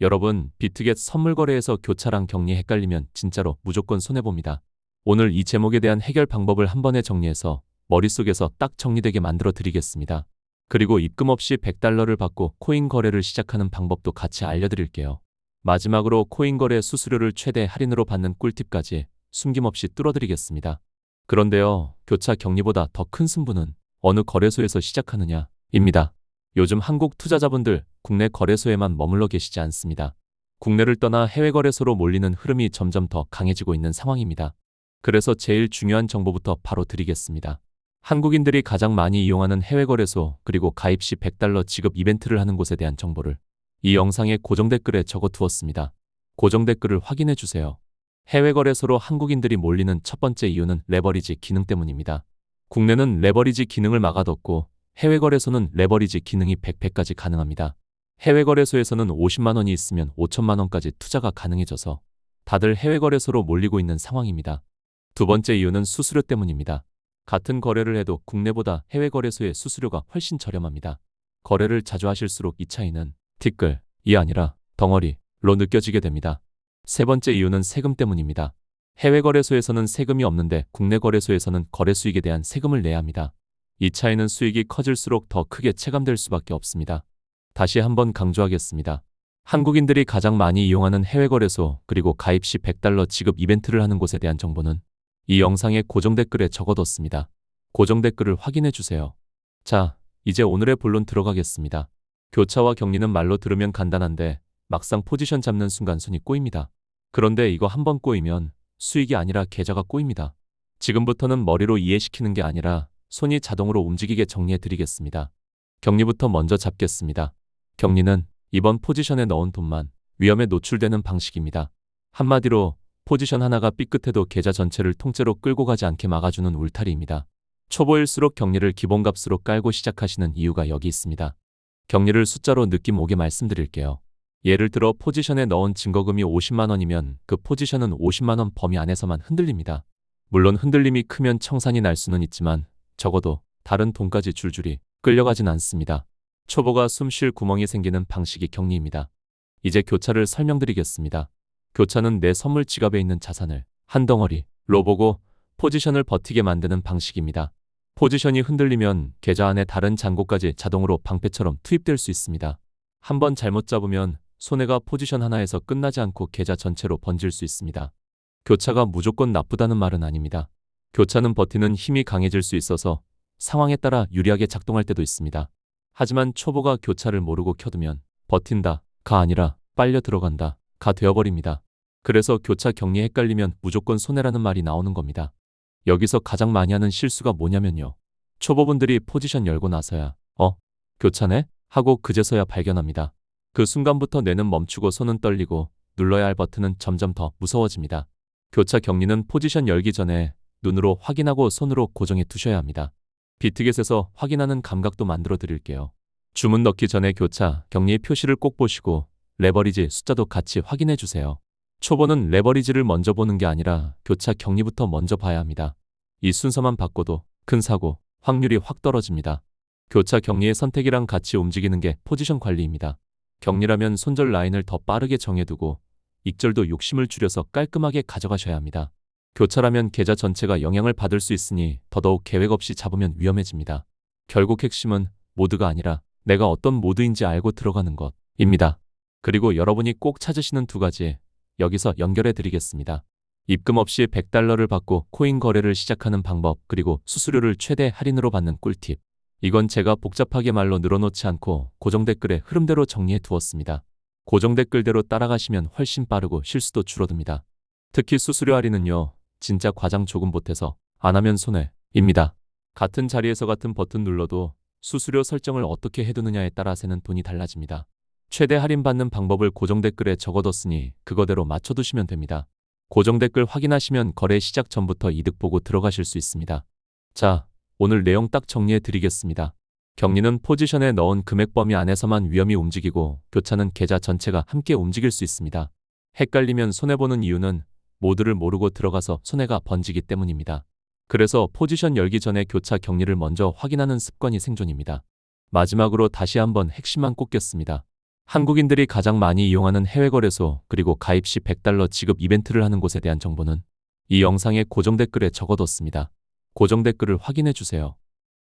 여러분, 비트겟 선물 거래에서 교차랑 격리 헷갈리면 진짜로 무조건 손해봅니다. 오늘 이 제목에 대한 해결 방법을 한 번에 정리해서 머릿속에서 딱 정리되게 만들어 드리겠습니다. 그리고 입금 없이 $100를 받고 코인 거래를 시작하는 방법도 같이 알려드릴게요. 마지막으로 코인 거래 수수료를 최대 할인으로 받는 꿀팁까지 숨김없이 뚫어드리겠습니다. 그런데요, 교차 격리보다 더 큰 승부는 어느 거래소에서 시작하느냐입니다. 요즘 한국 투자자분들 국내 거래소에만 머물러 계시지 않습니다. 국내를 떠나 해외 거래소로 몰리는 흐름이 점점 더 강해지고 있는 상황입니다. 그래서 제일 중요한 정보부터 바로 드리겠습니다. 한국인들이 가장 많이 이용하는 해외 거래소 그리고 가입 시 $100 지급 이벤트를 하는 곳에 대한 정보를 이 영상의 고정 댓글에 적어 두었습니다. 고정 댓글을 확인해 주세요. 해외 거래소로 한국인들이 몰리는 첫 번째 이유는 레버리지 기능 때문입니다. 국내는 레버리지 기능을 막아뒀고 해외 거래소는 레버리지 기능이 100배까지 가능합니다. 해외 거래소에서는 50만 원이 있으면 5천만 원까지 투자가 가능해져서 다들 해외 거래소로 몰리고 있는 상황입니다. 두 번째 이유는 수수료 때문입니다. 같은 거래를 해도 국내보다 해외 거래소의 수수료가 훨씬 저렴합니다. 거래를 자주 하실수록 이 차이는 티끌이 아니라 덩어리로 느껴지게 됩니다. 세 번째 이유는 세금 때문입니다. 해외 거래소에서는 세금이 없는데 국내 거래소에서는 거래 수익에 대한 세금을 내야 합니다. 이 차이는 수익이 커질수록 더 크게 체감될 수밖에 없습니다. 다시 한번 강조하겠습니다. 한국인들이 가장 많이 이용하는 해외 거래소 그리고 가입 시 $100 지급 이벤트를 하는 곳에 대한 정보는 이 영상의 고정 댓글에 적어뒀습니다. 고정 댓글을 확인해 주세요. 자, 이제 오늘의 본론 들어가겠습니다. 교차와 격리는 말로 들으면 간단한데 막상 포지션 잡는 순간 손이 꼬입니다. 그런데 이거 한번 꼬이면 수익이 아니라 계좌가 꼬입니다. 지금부터는 머리로 이해시키는 게 아니라 손이 자동으로 움직이게 정리해 드리겠습니다. 격리부터 먼저 잡겠습니다. 격리는 이번 포지션에 넣은 돈만 위험에 노출되는 방식입니다. 한마디로 포지션 하나가 삐끗해도 계좌 전체를 통째로 끌고 가지 않게 막아주는 울타리입니다. 초보일수록 격리를 기본값으로 깔고 시작하시는 이유가 여기 있습니다. 격리를 숫자로 느낌 오게 말씀드릴게요. 예를 들어 포지션에 넣은 증거금이 50만 원이면 그 포지션은 50만 원 범위 안에서만 흔들립니다. 물론 흔들림이 크면 청산이 날 수는 있지만 적어도 다른 돈까지 줄줄이 끌려가진 않습니다. 초보가 숨 쉴 구멍이 생기는 방식이 격리입니다. 이제 교차를 설명드리겠습니다. 교차는 내 선물 지갑에 있는 자산을 한 덩어리로 보고 포지션을 버티게 만드는 방식입니다. 포지션이 흔들리면 계좌 안에 다른 잔고까지 자동으로 방패처럼 투입될 수 있습니다. 한번 잘못 잡으면 손해가 포지션 하나에서 끝나지 않고 계좌 전체로 번질 수 있습니다. 교차가 무조건 나쁘다는 말은 아닙니다. 교차는 버티는 힘이 강해질 수 있어서 상황에 따라 유리하게 작동할 때도 있습니다. 하지만 초보가 교차를 모르고 켜두면 버틴다가 아니라 빨려 들어간다가 되어버립니다. 그래서 교차 격리 헷갈리면 무조건 손해라는 말이 나오는 겁니다. 여기서 가장 많이 하는 실수가 뭐냐면요. 초보분들이 포지션 열고 나서야 교차네? 하고 그제서야 발견합니다. 그 순간부터 뇌는 멈추고 손은 떨리고 눌러야 할 버튼은 점점 더 무서워집니다. 교차 격리는 포지션 열기 전에 눈으로 확인하고 손으로 고정해 두셔야 합니다. 비트겟에서 확인하는 감각도 만들어 드릴게요. 주문 넣기 전에 교차, 격리의 표시를 꼭 보시고 레버리지 숫자도 같이 확인해 주세요. 초보는 레버리지를 먼저 보는 게 아니라 교차 격리부터 먼저 봐야 합니다. 이 순서만 바꿔도 큰 사고 확률이 확 떨어집니다. 교차 격리의 선택이랑 같이 움직이는 게 포지션 관리입니다. 격리라면 손절 라인을 더 빠르게 정해두고 익절도 욕심을 줄여서 깔끔하게 가져가셔야 합니다. 교차라면 계좌 전체가 영향을 받을 수 있으니 더더욱 계획 없이 잡으면 위험해집니다. 결국 핵심은 모드가 아니라 내가 어떤 모드인지 알고 들어가는 것입니다. 그리고 여러분이 꼭 찾으시는 두 가지 여기서 연결해 드리겠습니다. 입금 없이 $100를 받고 코인 거래를 시작하는 방법 그리고 수수료를 최대 할인으로 받는 꿀팁. 이건 제가 복잡하게 말로 늘어놓지 않고 고정 댓글에 흐름대로 정리해 두었습니다. 고정 댓글대로 따라가시면 훨씬 빠르고 실수도 줄어듭니다. 특히 수수료 할인은요. 진짜 과장 조금 보태서 안 하면 손해입니다. 같은 자리에서 같은 버튼 눌러도 수수료 설정을 어떻게 해두느냐에 따라 세는 돈이 달라집니다. 최대 할인받는 방법을 고정 댓글에 적어뒀으니 그거대로 맞춰두시면 됩니다. 고정 댓글 확인하시면 거래 시작 전부터 이득 보고 들어가실 수 있습니다. 자, 오늘 내용 딱 정리해 드리겠습니다. 격리는 포지션에 넣은 금액 범위 안에서만 위험히 움직이고 교차는 계좌 전체가 함께 움직일 수 있습니다. 헷갈리면 손해보는 이유는 모드를 모르고 들어가서 손해가 번지기 때문입니다. 그래서 포지션 열기 전에 교차 격리를 먼저 확인하는 습관이 생존입니다. 마지막으로 다시 한번 핵심만 꼽겠습니다. 한국인들이 가장 많이 이용하는 해외 거래소 그리고 가입 시 $100 지급 이벤트를 하는 곳에 대한 정보는 이 영상의 고정 댓글에 적어뒀습니다. 고정 댓글을 확인해 주세요.